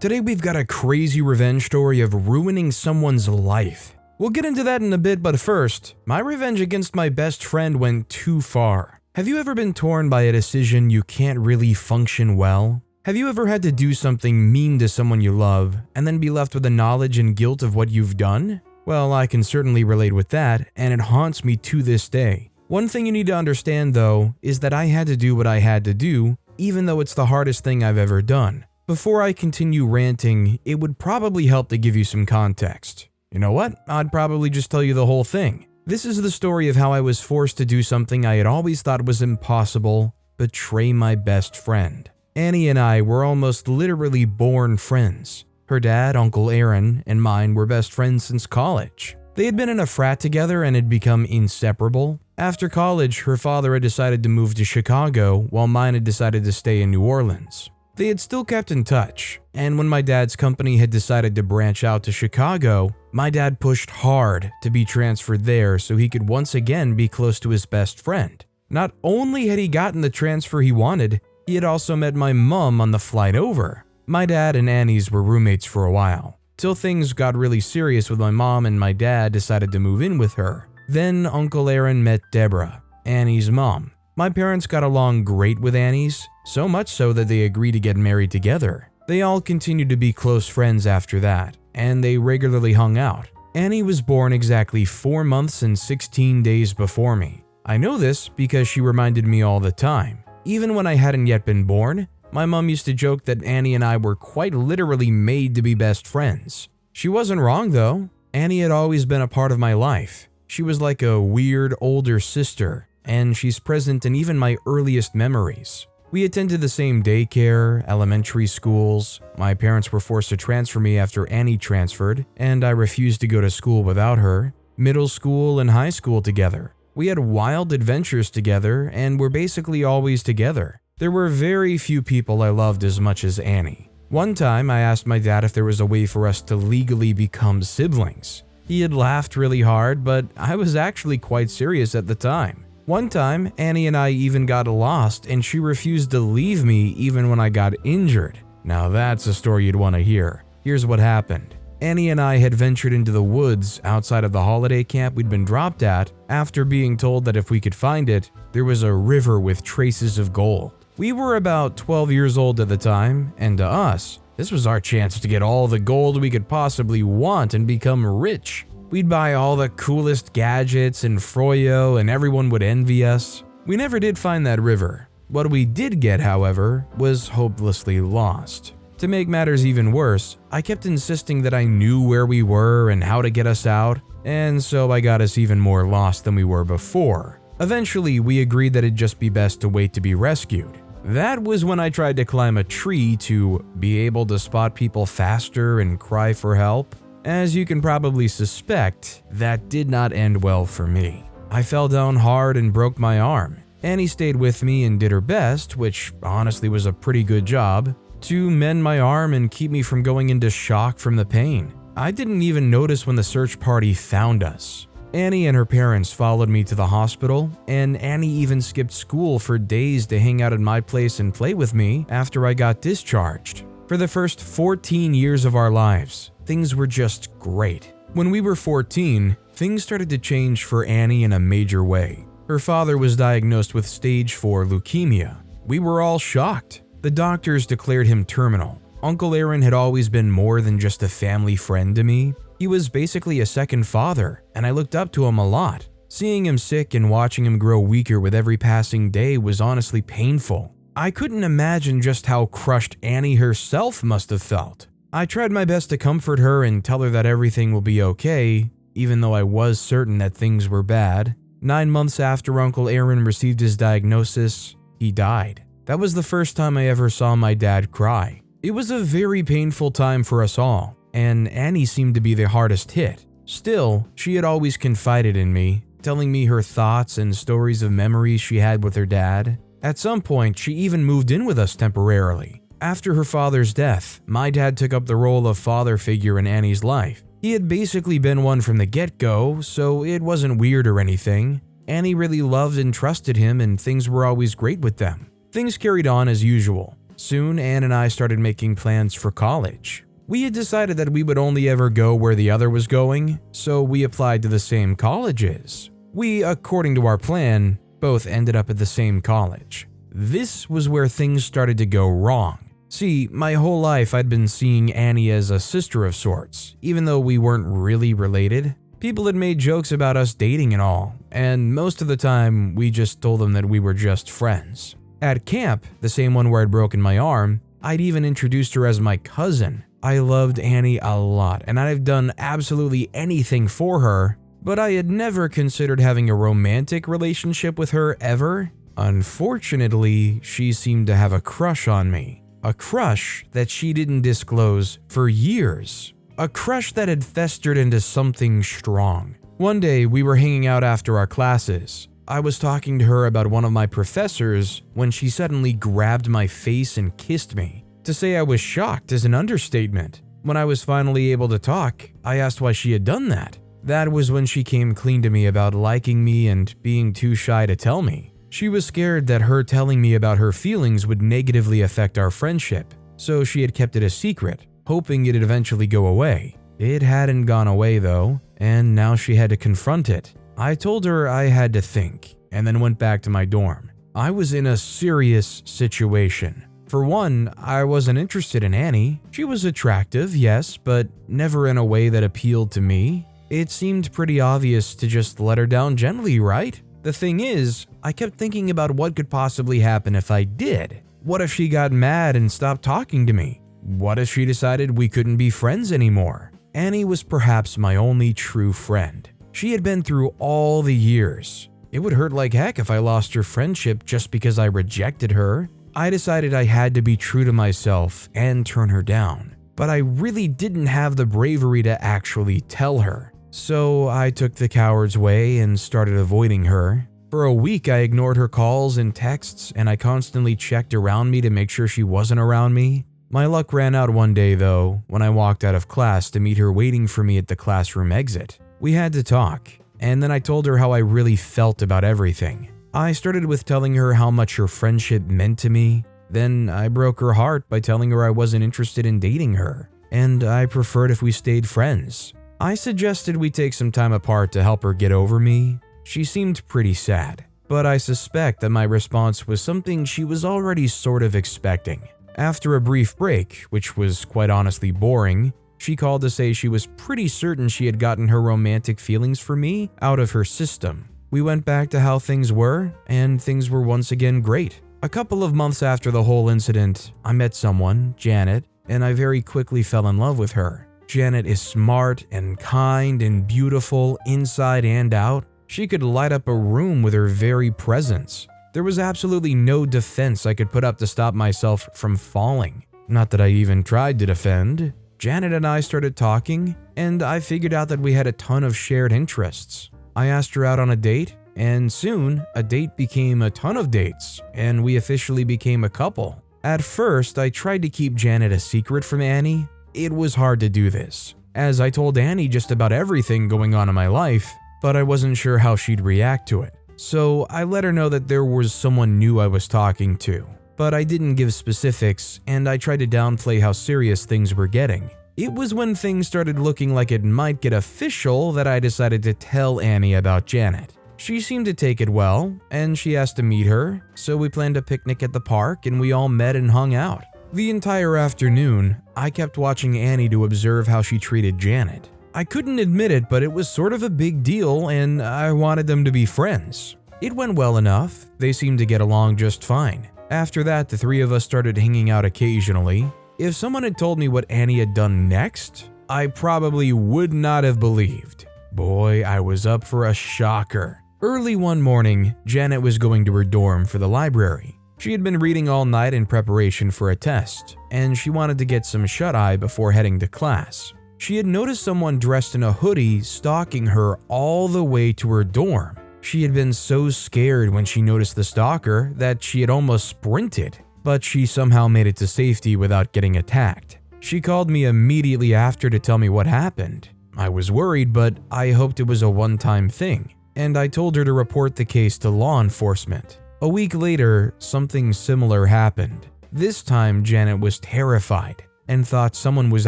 Today we've got a crazy revenge story of ruining someone's life. We'll get into that in a bit, but first, my revenge against my best friend went too far. Have you ever been torn by a decision you can't really function well? Have you ever had to do something mean to someone you love and then be left with the knowledge and guilt of what you've done? Well, I can certainly relate with that, and it haunts me to this day. One thing you need to understand though is that I had to do what I had to do, even though it's the hardest thing I've ever done. Before I continue ranting, it would probably help to give you some context. You know what? I'd probably just tell you the whole thing. This is the story of how I was forced to do something I had always thought was impossible: betray my best friend. Annie and I were almost literally born friends. Her dad, Uncle Aaron, and mine were best friends since college. They had been in a frat together and had become inseparable. After college, her father had decided to move to Chicago, while mine had decided to stay in New Orleans. They had still kept in touch, and when my dad's company had decided to branch out to Chicago, my dad pushed hard to be transferred there so he could once again be close to his best friend. Not only had he gotten the transfer he wanted, he had also met my mom on the flight over. My dad and Annie's were roommates for a while, till things got really serious with my mom and my dad decided to move in with her. Then Uncle Aaron met Deborah, Annie's mom. My parents got along great with Annie's, so much so that they agreed to get married together. They all continued to be close friends after that, and they regularly hung out. Annie was born exactly 4 months and 16 days before me. I know this because she reminded me all the time. Even when I hadn't yet been born, my mom used to joke that Annie and I were quite literally made to be best friends. She wasn't wrong though. Annie had always been a part of my life. She was like a weird older sister, and she's present in even my earliest memories. We attended the same daycare, elementary schools. My parents were forced to transfer me after Annie transferred, and I refused to go to school without her. Middle school and high school together. We had wild adventures together and were basically always together. There were very few people I loved as much as Annie. One time I asked my dad if there was a way for us to legally become siblings. He had laughed really hard, but I was actually quite serious at the time. One time, Annie and I even got lost and she refused to leave me even when I got injured. Now that's a story you'd want to hear. Here's what happened. Annie and I had ventured into the woods outside of the holiday camp we'd been dropped at after being told that if we could find it, there was a river with traces of gold. We were about 12 years old at the time, and to us, this was our chance to get all the gold we could possibly want and become rich. We'd buy all the coolest gadgets and froyo and everyone would envy us. We never did find that river. What we did get, however, was hopelessly lost. To make matters even worse, I kept insisting that I knew where we were and how to get us out, and so I got us even more lost than we were before. Eventually, we agreed that it'd just be best to wait to be rescued. That was when I tried to climb a tree to be able to spot people faster and cry for help. As you can probably suspect, that did not end well for me. I fell down hard and broke my arm. Annie stayed with me and did her best, which honestly was a pretty good job, to mend my arm and keep me from going into shock from the pain. I didn't even notice when the search party found us. Annie and her parents followed me to the hospital, and Annie even skipped school for days to hang out at my place and play with me after I got discharged. For the first 14 years of our lives, things were just great. When we were 14, things started to change for Annie in a major way. Her father was diagnosed with stage 4 leukemia. We were all shocked. The doctors declared him terminal. Uncle Aaron had always been more than just a family friend to me. He was basically a second father, and I looked up to him a lot. Seeing him sick and watching him grow weaker with every passing day was honestly painful. I couldn't imagine just how crushed Annie herself must have felt. I tried my best to comfort her and tell her that everything will be okay, even though I was certain that things were bad. 9 months after Uncle Aaron received his diagnosis, he died. That was the first time I ever saw my dad cry. It was a very painful time for us all, and Annie seemed to be the hardest hit. Still, she had always confided in me, telling me her thoughts and stories of memories she had with her dad. At some point, she even moved in with us temporarily. After her father's death, my dad took up the role of father figure in Annie's life. He had basically been one from the get-go, so it wasn't weird or anything. Annie really loved and trusted him, and things were always great with them. Things carried on as usual. Soon, Anne and I started making plans for college. We had decided that we would only ever go where the other was going, so we applied to the same colleges. We, according to our plan, both ended up at the same college. This was where things started to go wrong. See, my whole life I'd been seeing Annie as a sister of sorts, even though we weren't really related. People had made jokes about us dating and all, and most of the time we just told them that we were just friends. At camp, the same one where I'd broken my arm, I'd even introduced her as my cousin. I loved Annie a lot, and I'd have done absolutely anything for her, but I had never considered having a romantic relationship with her ever. Unfortunately, she seemed to have a crush on me. A crush that she didn't disclose for years. A crush that had festered into something strong. One day, we were hanging out after our classes. I was talking to her about one of my professors when she suddenly grabbed my face and kissed me. To say I was shocked is an understatement. When I was finally able to talk, I asked why she had done that. That was when she came clean to me about liking me and being too shy to tell me. She was scared that her telling me about her feelings would negatively affect our friendship, so she had kept it a secret, hoping it'd eventually go away. It hadn't gone away though, and now she had to confront it. I told her I had to think, and then went back to my dorm. I was in a serious situation. For one, I wasn't interested in Annie. She was attractive, yes, but never in a way that appealed to me. It seemed pretty obvious to just let her down gently, right? The thing is, I kept thinking about what could possibly happen if I did. What if she got mad and stopped talking to me? What if she decided we couldn't be friends anymore? Annie was perhaps my only true friend. She had been through all the years. It would hurt like heck if I lost her friendship just because I rejected her. I decided I had to be true to myself and turn her down. But I really didn't have the bravery to actually tell her. So I took the coward's way and started avoiding her. For a week, I ignored her calls and texts, and I constantly checked around me to make sure she wasn't around me. My luck ran out one day, though, when I walked out of class to meet her waiting for me at the classroom exit. We had to talk, and then I told her how I really felt about everything. I started with telling her how much her friendship meant to me. Then I broke her heart by telling her I wasn't interested in dating her, and I preferred if we stayed friends. I suggested we take some time apart to help her get over me. She seemed pretty sad, but I suspect that my response was something she was already sort of expecting. After a brief break, which was quite honestly boring, she called to say she was pretty certain she had gotten her romantic feelings for me out of her system. We went back to how things were, and things were once again great. A couple of months after the whole incident, I met someone, Janet, and I very quickly fell in love with her. Janet is smart and kind and beautiful inside and out. She could light up a room with her very presence. There was absolutely no defense I could put up to stop myself from falling. Not that I even tried to defend. Janet and I started talking, and I figured out that we had a ton of shared interests. I asked her out on a date, and soon a date became a ton of dates, and we officially became a couple. At first, I tried to keep Janet a secret from Annie. It was hard to do this, as I told Annie just about everything going on in my life, but I wasn't sure how she'd react to it. So I let her know that there was someone new I was talking to, but I didn't give specifics, and I tried to downplay how serious things were getting. It was when things started looking like it might get official that I decided to tell Annie about Janet. She seemed to take it well, and she asked to meet her, so we planned a picnic at the park and we all met and hung out. The entire afternoon, I kept watching Annie to observe how she treated Janet. I couldn't admit it, but it was sort of a big deal and I wanted them to be friends. It went well enough, they seemed to get along just fine. After that, the three of us started hanging out occasionally. If someone had told me what Annie had done next, I probably would not have believed. Boy, I was up for a shocker. Early one morning, Janet was going to her dorm for the library. She had been reading all night in preparation for a test, and she wanted to get some shut-eye before heading to class. She had noticed someone dressed in a hoodie stalking her all the way to her dorm. She had been so scared when she noticed the stalker that she had almost sprinted, but she somehow made it to safety without getting attacked. She called me immediately after to tell me what happened. I was worried, but I hoped it was a one-time thing, and I told her to report the case to law enforcement. A week later, something similar happened. This time, Janet was terrified and thought someone was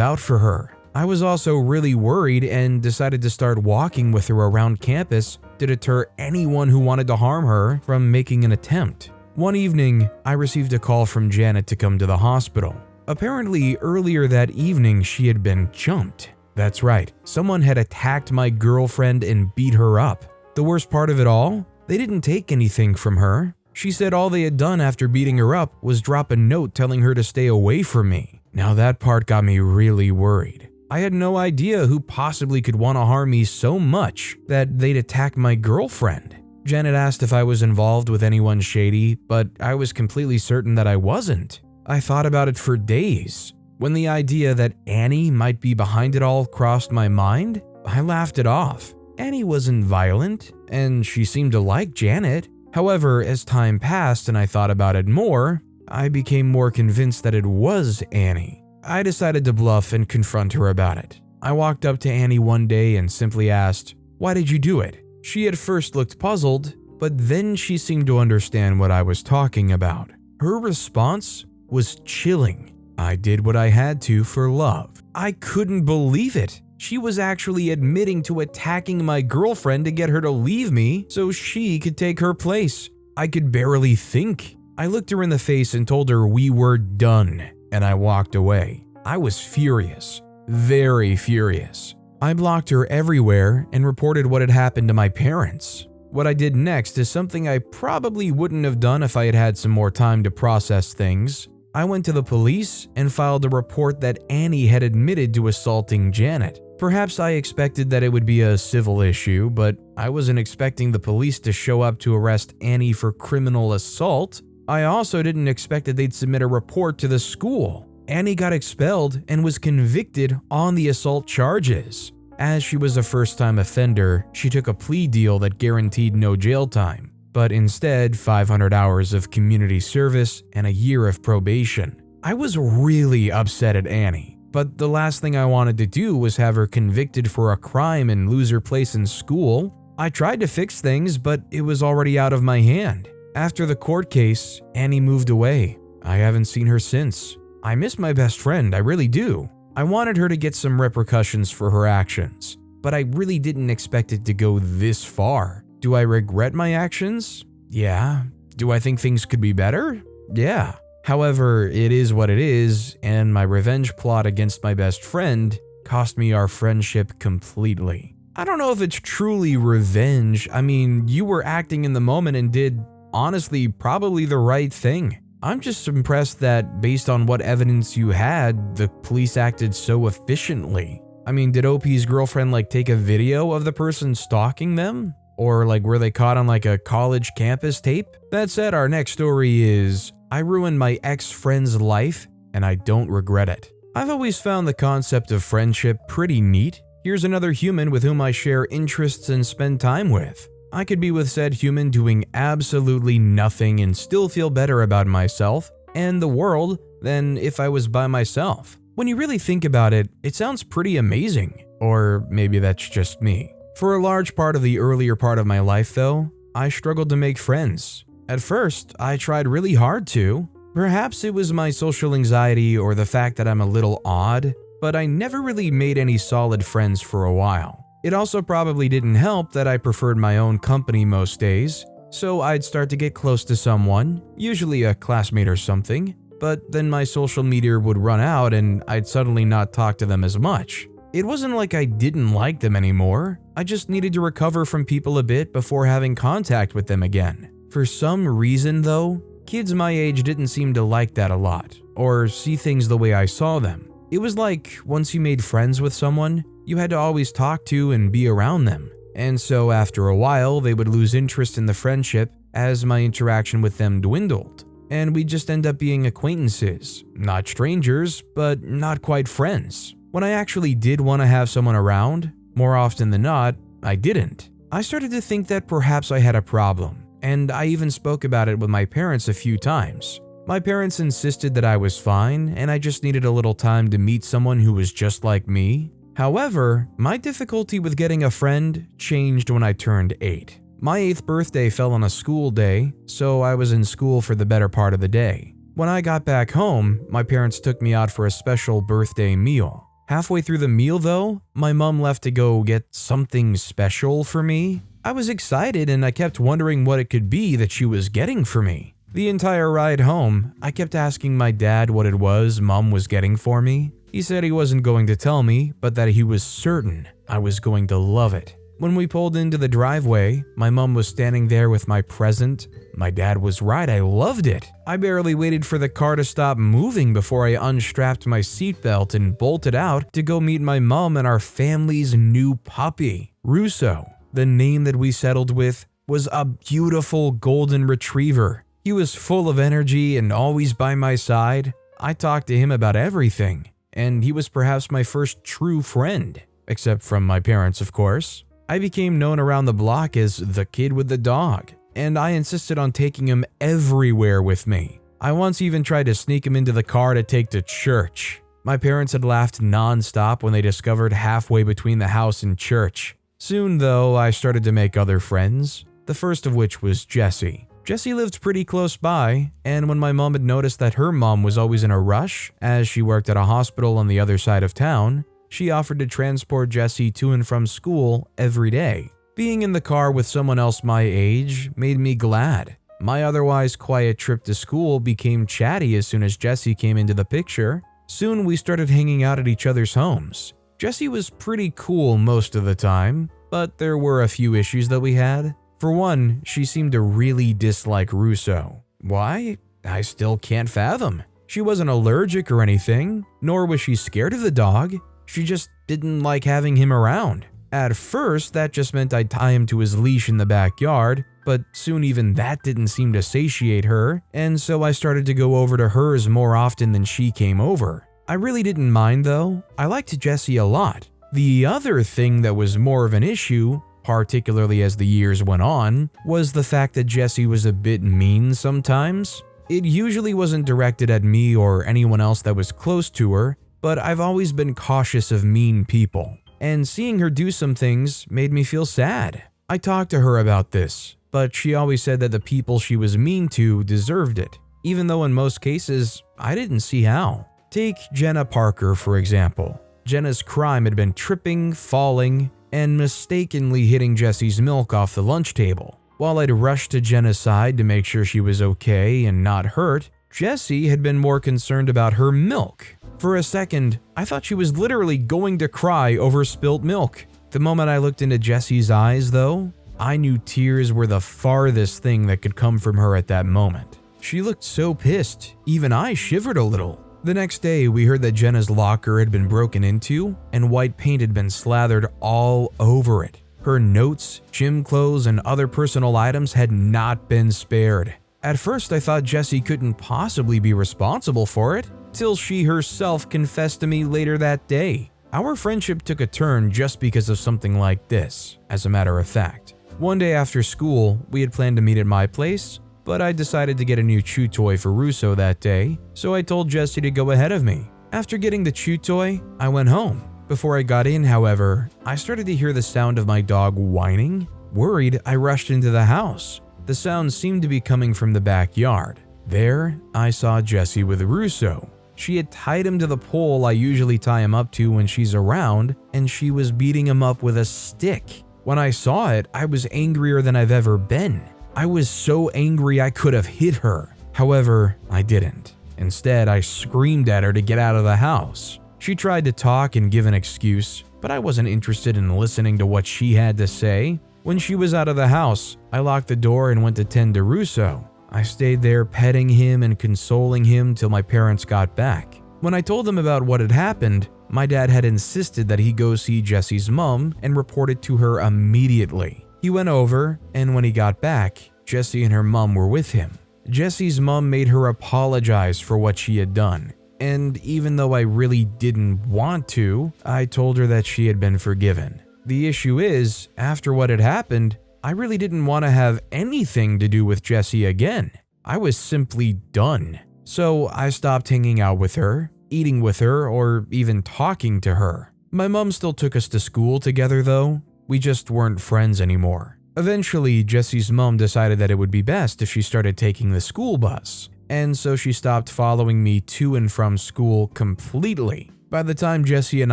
out for her. I was also really worried and decided to start walking with her around campus to deter anyone who wanted to harm her from making an attempt. One evening, I received a call from Janet to come to the hospital. Apparently, earlier that evening, she had been jumped. That's right, someone had attacked my girlfriend and beat her up. The worst part of it all? They didn't take anything from her. She said all they had done after beating her up was drop a note telling her to stay away from me. Now that part got me really worried. I had no idea who possibly could want to harm me so much that they'd attack my girlfriend. Janet asked if I was involved with anyone shady, but I was completely certain that I wasn't. I thought about it for days. When the idea that Annie might be behind it all crossed my mind, I laughed it off. Annie wasn't violent, and she seemed to like Janet. However, as time passed and I thought about it more, I became more convinced that it was Annie. I decided to bluff and confront her about it. I walked up to Annie one day and simply asked, "Why did you do it?" She at first looked puzzled, but then she seemed to understand what I was talking about. Her response was chilling. I did what I had to for love. I couldn't believe it. She was actually admitting to attacking my girlfriend to get her to leave me so she could take her place. I could barely think. I looked her in the face and told her we were done, and I walked away. I was furious, very furious. I blocked her everywhere and reported what had happened to my parents. What I did next is something I probably wouldn't have done if I had had some more time to process things. I went to the police and filed a report that Annie had admitted to assaulting Janet. Perhaps I expected that it would be a civil issue, but I wasn't expecting the police to show up to arrest Annie for criminal assault. I also didn't expect that they'd submit a report to the school. Annie got expelled and was convicted on the assault charges. As she was a first-time offender, she took a plea deal that guaranteed no jail time, but instead 500 hours of community service and a year of probation. I was really upset at Annie, but the last thing I wanted to do was have her convicted for a crime and lose her place in school. I tried to fix things, but it was already out of my hand. After the court case, Annie moved away. I haven't seen her since. I miss my best friend, I really do. I wanted her to get some repercussions for her actions, but I really didn't expect it to go this far. Do I regret my actions? Yeah. Do I think things could be better? Yeah. However, it is what it is, and my revenge plot against my best friend cost me our friendship completely. I don't know if it's truly revenge. I mean, you were acting in the moment and did, honestly, probably the right thing. I'm just impressed that based on what evidence you had, the police acted so efficiently. I mean, did OP's girlfriend take a video of the person stalking them? Or were they caught on a college campus tape? That said, our next story is, I ruined my ex-friend's life and I don't regret it. I've always found the concept of friendship pretty neat. Here's another human with whom I share interests and spend time with. I could be with said human doing absolutely nothing and still feel better about myself and the world than if I was by myself. When you really think about it, it sounds pretty amazing. Or maybe that's just me. For a large part of the earlier part of my life though, I struggled to make friends. At first, I tried really hard to. Perhaps it was my social anxiety or the fact that I'm a little odd, but I never really made any solid friends for a while. It also probably didn't help that I preferred my own company most days, so I'd start to get close to someone, usually a classmate or something, but then my social media would run out and I'd suddenly not talk to them as much. It wasn't like I didn't like them anymore, I just needed to recover from people a bit before having contact with them again. For some reason though, kids my age didn't seem to like that a lot, or see things the way I saw them. It was like once you made friends with someone, you had to always talk to and be around them. And so after a while, they would lose interest in the friendship as my interaction with them dwindled. And we'd just end up being acquaintances, not strangers, but not quite friends. When I actually did want to have someone around, more often than not, I didn't. I started to think that perhaps I had a problem, and I even spoke about it with my parents a few times. My parents insisted that I was fine, and I just needed a little time to meet someone who was just like me. However, my difficulty with getting a friend changed when I turned 8. My 8th birthday fell on a school day, so I was in school for the better part of the day. When I got back home, my parents took me out for a special birthday meal. Halfway through the meal though, my mom left to go get something special for me. I was excited and I kept wondering what it could be that she was getting for me. The entire ride home, I kept asking my dad what it was Mom was getting for me. He said he wasn't going to tell me, but that he was certain I was going to love it. When we pulled into the driveway, my mom was standing there with my present. My dad was right, I loved it. I barely waited for the car to stop moving before I unstrapped my seatbelt and bolted out to go meet my mom and our family's new puppy, Russo. The name that we settled with was a beautiful golden retriever. He was full of energy and always by my side. I talked to him about everything, and he was perhaps my first true friend, except from my parents, of course. I became known around the block as the kid with the dog, and I insisted on taking him everywhere with me. I once even tried to sneak him into the car to take to church. My parents had laughed nonstop when they discovered halfway between the house and church. Soon, though, I started to make other friends, the first of which was Jessie. Jessie lived pretty close by, and when my mom had noticed that her mom was always in a rush, as she worked at a hospital on the other side of town, she offered to transport Jessie to and from school every day. Being in the car with someone else my age made me glad. My otherwise quiet trip to school became chatty as soon as Jessie came into the picture. Soon we started hanging out at each other's homes. Jessie was pretty cool most of the time, but there were a few issues that we had. For one, she seemed to really dislike Russo. Why? I still can't fathom. She wasn't allergic or anything, nor was she scared of the dog. She just didn't like having him around. At first, that just meant I'd tie him to his leash in the backyard, but soon even that didn't seem to satiate her, and so I started to go over to hers more often than she came over. I really didn't mind though. I liked Jessie a lot. The other thing that was more of an issue, particularly as the years went on, was the fact that Jessie was a bit mean sometimes. It usually wasn't directed at me or anyone else that was close to her, but I've always been cautious of mean people, and seeing her do some things made me feel sad. I talked to her about this, but she always said that the people she was mean to deserved it, even though in most cases, I didn't see how. Take Jenna Parker, for example. Jenna's crime had been tripping, falling, and mistakenly hitting Jessie's milk off the lunch table. While I'd rushed to Jenna's side to make sure she was okay and not hurt, Jessie had been more concerned about her milk. For a second, I thought she was literally going to cry over spilt milk. The moment I looked into Jessie's eyes, though, I knew tears were the farthest thing that could come from her at that moment. She looked so pissed, even I shivered a little. The next day, we heard that Jenna's locker had been broken into and white paint had been slathered all over it. Her notes, gym clothes, and other personal items had not been spared. At first, I thought Jessie couldn't possibly be responsible for it, till she herself confessed to me later that day. Our friendship took a turn just because of something like this, as a matter of fact. One day after school, we had planned to meet at my place, but I decided to get a new chew toy for Russo that day, so I told Jessie to go ahead of me. After getting the chew toy, I went home. Before I got in, however, I started to hear the sound of my dog whining. Worried, I rushed into the house. The sound seemed to be coming from the backyard. There, I saw Jessie with Russo. She had tied him to the pole I usually tie him up to when she's around, and she was beating him up with a stick. When I saw it, I was angrier than I've ever been. I was so angry I could have hit her. However, I didn't. Instead, I screamed at her to get out of the house. She tried to talk and give an excuse, but I wasn't interested in listening to what she had to say. When she was out of the house, I locked the door and went to tend to Russo. I stayed there petting him and consoling him till my parents got back. When I told them about what had happened, my dad had insisted that he go see Jessie's mom and report it to her immediately. He went over, and when he got back, Jessie and her mom were with him. Jessie's mom made her apologize for what she had done, and even though I really didn't want to, I told her that she had been forgiven. The issue is, after what had happened, I really didn't want to have anything to do with Jessie again. I was simply done. So I stopped hanging out with her, eating with her, or even talking to her. My mom still took us to school together though. We just weren't friends anymore. Eventually, Jessie's mom decided that it would be best if she started taking the school bus, and so she stopped following me to and from school completely. By the time Jessie and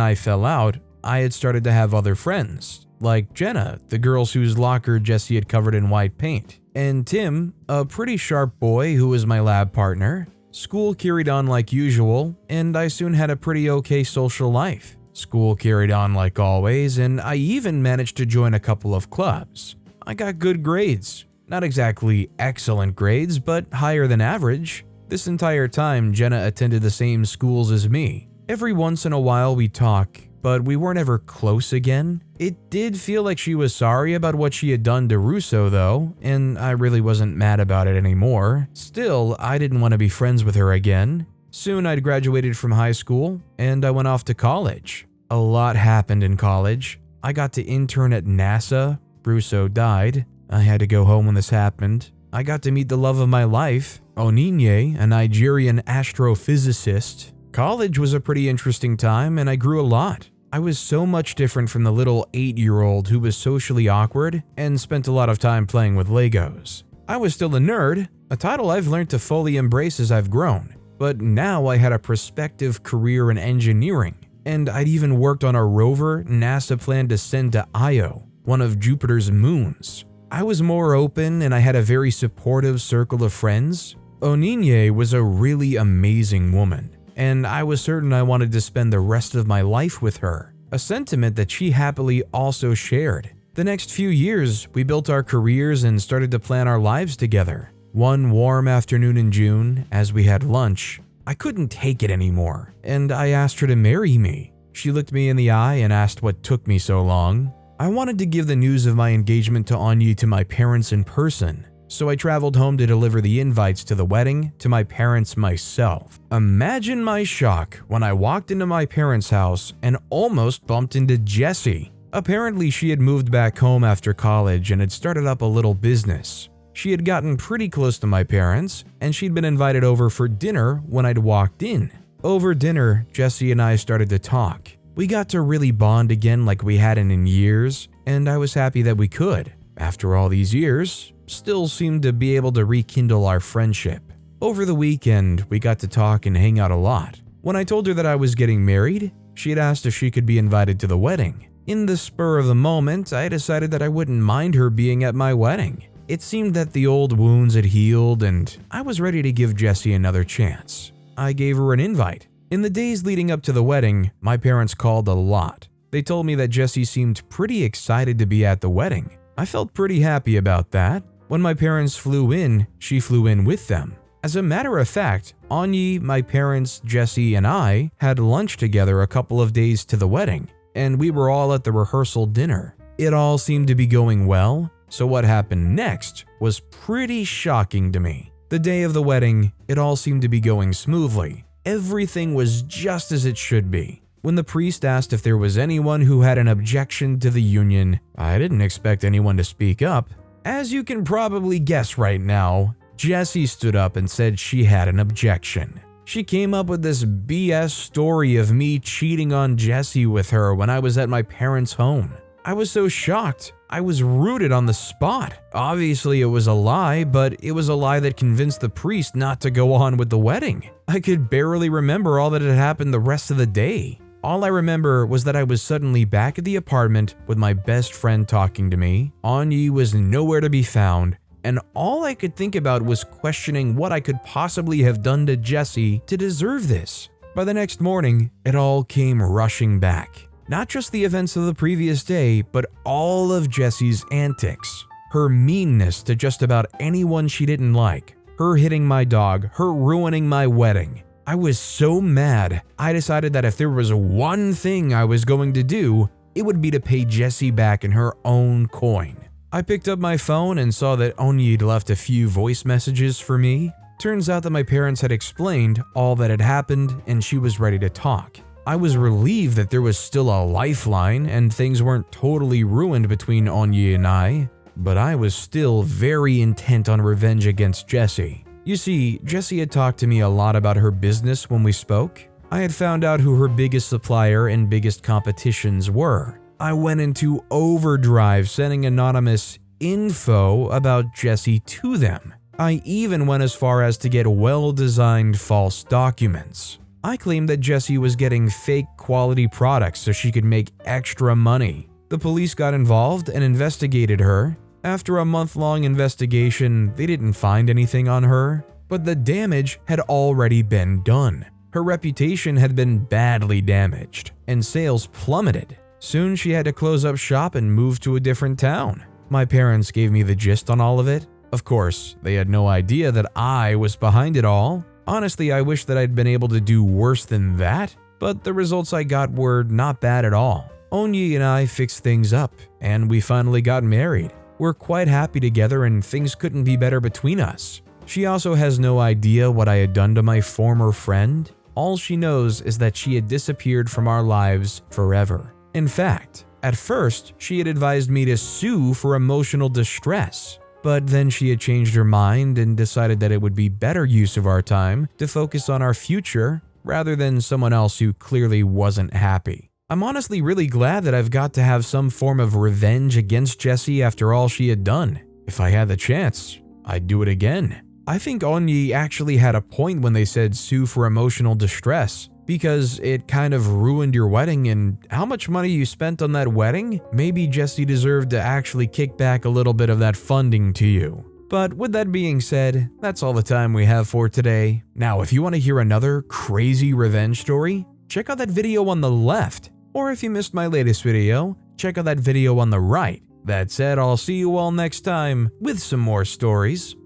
I fell out, I had started to have other friends, like Jenna, the girls whose locker Jessie had covered in white paint, and Tim, a pretty sharp boy who was my lab partner. School carried on like usual, and I soon had a pretty okay social life. School carried on like always, and I even managed to join a couple of clubs. I got good grades. Not exactly excellent grades, but higher than average. This entire time, Jenna attended the same schools as me. Every once in a while we talk, but we weren't ever close again. It did feel like she was sorry about what she had done to Russo though, and I really wasn't mad about it anymore. Still, I didn't want to be friends with her again. Soon I'd graduated from high school, and I went off to college. A lot happened in college. I got to intern at NASA. Russo died. I had to go home when this happened. I got to meet the love of my life, Onyinye, a Nigerian astrophysicist. College was a pretty interesting time, and I grew a lot. I was so much different from the little 8-year-old who was socially awkward and spent a lot of time playing with Legos. I was still a nerd, a title I've learned to fully embrace as I've grown, but now I had a prospective career in engineering, and I'd even worked on a rover NASA planned to send to Io, one of Jupiter's moons. I was more open, and I had a very supportive circle of friends. Onyinye was a really amazing woman, and I was certain I wanted to spend the rest of my life with her, a sentiment that she happily also shared. The next few years, we built our careers and started to plan our lives together. One warm afternoon in June, as we had lunch, I couldn't take it anymore, and I asked her to marry me. She looked me in the eye and asked what took me so long. I wanted to give the news of my engagement to Anya to my parents in person, so I traveled home to deliver the invites to the wedding to my parents myself. Imagine my shock when I walked into my parents' house and almost bumped into Jessie. Apparently, she had moved back home after college and had started up a little business. She had gotten pretty close to my parents, and she'd been invited over for dinner when I'd walked in. Over dinner, Jessie and I started to talk. We got to really bond again like we hadn't in years, and I was happy that we could. After all these years, still seemed to be able to rekindle our friendship. Over the weekend, we got to talk and hang out a lot. When I told her that I was getting married, she had asked if she could be invited to the wedding. In the spur of the moment, I decided that I wouldn't mind her being at my wedding. It seemed that the old wounds had healed, and I was ready to give Jessie another chance. I gave her an invite. In the days leading up to the wedding, my parents called a lot. They told me that Jessie seemed pretty excited to be at the wedding. I felt pretty happy about that. When my parents flew in, she flew in with them. As a matter of fact, Anya, my parents, Jessie, and I had lunch together a couple of days to the wedding, and we were all at the rehearsal dinner. It all seemed to be going well, so what happened next was pretty shocking to me. The day of the wedding, it all seemed to be going smoothly. Everything was just as it should be. When the priest asked if there was anyone who had an objection to the union, I didn't expect anyone to speak up. As you can probably guess right now, Jessie stood up and said she had an objection. She came up with this BS story of me cheating on Jessie with her when I was at my parents' home. I was so shocked. I was rooted on the spot. Obviously, it was a lie, but it was a lie that convinced the priest not to go on with the wedding. I could barely remember all that had happened the rest of the day. All I remember was that I was suddenly back at the apartment with my best friend talking to me. Anya was nowhere to be found, and all I could think about was questioning what I could possibly have done to Jessie to deserve this. By the next morning, it all came rushing back. Not just the events of the previous day, but all of Jessie's antics. Her meanness to just about anyone she didn't like. Her hitting my dog, her ruining my wedding. I was so mad, I decided that if there was one thing I was going to do, it would be to pay Jessie back in her own coin. I picked up my phone and saw that Anya had left a few voice messages for me. Turns out that my parents had explained all that had happened and she was ready to talk. I was relieved that there was still a lifeline and things weren't totally ruined between Anya and I, but I was still very intent on revenge against Jessie. You see, Jessie had talked to me a lot about her business when we spoke. I had found out who her biggest supplier and biggest competitions were. I went into overdrive sending anonymous info about Jessie to them. I even went as far as to get well-designed false documents. I claimed that Jessie was getting fake quality products so she could make extra money. The police got involved and investigated her. After a month-long investigation, they didn't find anything on her, but the damage had already been done. Her reputation had been badly damaged, and sales plummeted. Soon she had to close up shop and move to a different town. My parents gave me the gist on all of it. Of course, they had no idea that I was behind it all. Honestly, I wish that I'd been able to do worse than that, but the results I got were not bad at all. Onyi and I fixed things up, and we finally got married. We're quite happy together and things couldn't be better between us. She also has no idea what I had done to my former friend. All she knows is that she had disappeared from our lives forever. In fact, at first, she had advised me to sue for emotional distress. But then she had changed her mind and decided that it would be better use of our time to focus on our future rather than someone else who clearly wasn't happy. I'm honestly really glad that I've got to have some form of revenge against Jessie after all she had done. If I had the chance, I'd do it again. I think Onyi actually had a point when they said sue for emotional distress, because it kind of ruined your wedding and how much money you spent on that wedding. Maybe Jessie deserved to actually kick back a little bit of that funding to you. But with that being said, that's all the time we have for today. Now, if you want to hear another crazy revenge story, check out that video on the left. Or if you missed my latest video, check out that video on the right. That said, I'll see you all next time with some more stories.